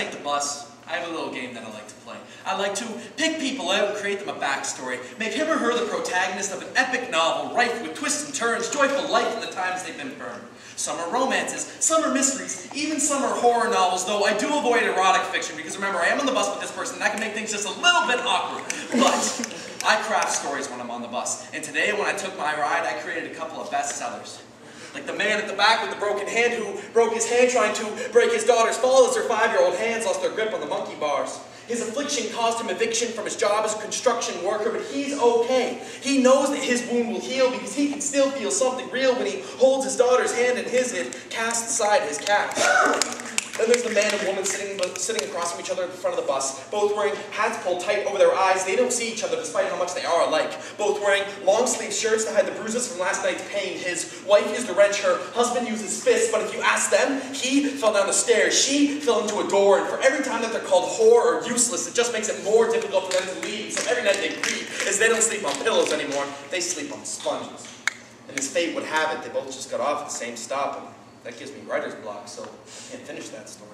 take the bus, I have a little game that I like to play. I like to pick people out and create them a backstory, make him or her the protagonist of an epic novel, rife with twists and turns, joyful life in the times they've been burned. Some are romances, some are mysteries, even some are horror novels, though I do avoid erotic fiction because remember, I am on the bus with this person and that can make things just a little bit awkward. But I craft stories when I'm on the bus, and today when I took my ride, I created a couple of bestsellers. Like the man at the back with the broken hand who broke his hand trying to break his daughter's fall as her 5-year-old hands lost their grip on the monkey bars. His affliction caused him eviction from his job as a construction worker, but he's okay. He knows that his wound will heal because he can still feel something real when he holds his daughter's hand in his and casts aside his cast. Then there's the man and woman sitting across from each other at the front of the bus, both wearing hats pulled tight over their eyes. They don't see each other despite how much they are alike. Both wearing long-sleeve shirts to hide the bruises from last night's pain. His wife used a wrench, her husband used his fist, but if you ask them, he fell down the stairs, she fell into a door, and for every time that they're called whore or useless, it just makes it more difficult for them to leave. So every night they grieve, as they don't sleep on pillows anymore, they sleep on sponges. And as fate would have it, they both just got off at the same stop, and that gives me writer's block, so I can't finish that story.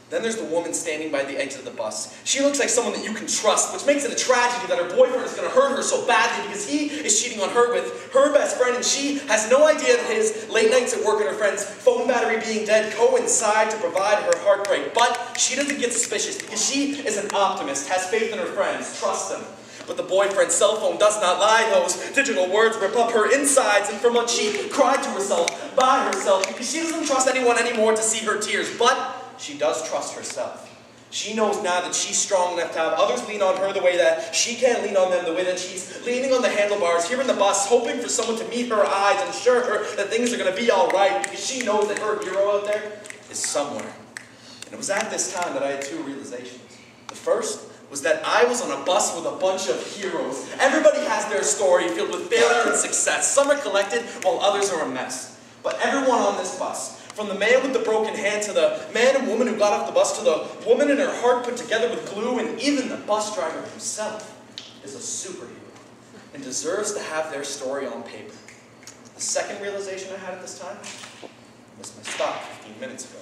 Then there's the woman standing by the edge of the bus. She looks like someone that you can trust, which makes it a tragedy that her boyfriend is going to hurt her so badly because he is cheating on her with her best friend, and she has no idea that his late nights at work and her friend's phone battery being dead coincide to provide her heartbreak. But she doesn't get suspicious because she is an optimist, has faith in her friends, trusts them. But the boyfriend's cell phone does not lie. Those digital words rip up her insides, and for months she cried to herself, by herself, because she doesn't trust anyone anymore to see her tears. But she does trust herself. She knows now that she's strong enough to have others lean on her the way that she can't lean on them, the way that she's leaning on the handlebars here in the bus, hoping for someone to meet her eyes and assure her that things are going to be all right, because she knows that her hero out there is somewhere. And it was at this time that I had 2 realizations. The first was that I was on a bus with a bunch of heroes. Everybody has their story filled with failure and success. Some are collected while others are a mess. But everyone on this bus, from the man with the broken hand to the man and woman who got off the bus to the woman in her heart put together with glue, and even the bus driver himself, is a superhero and deserves to have their story on paper. The second realization I had at this time was my stop 15 minutes ago.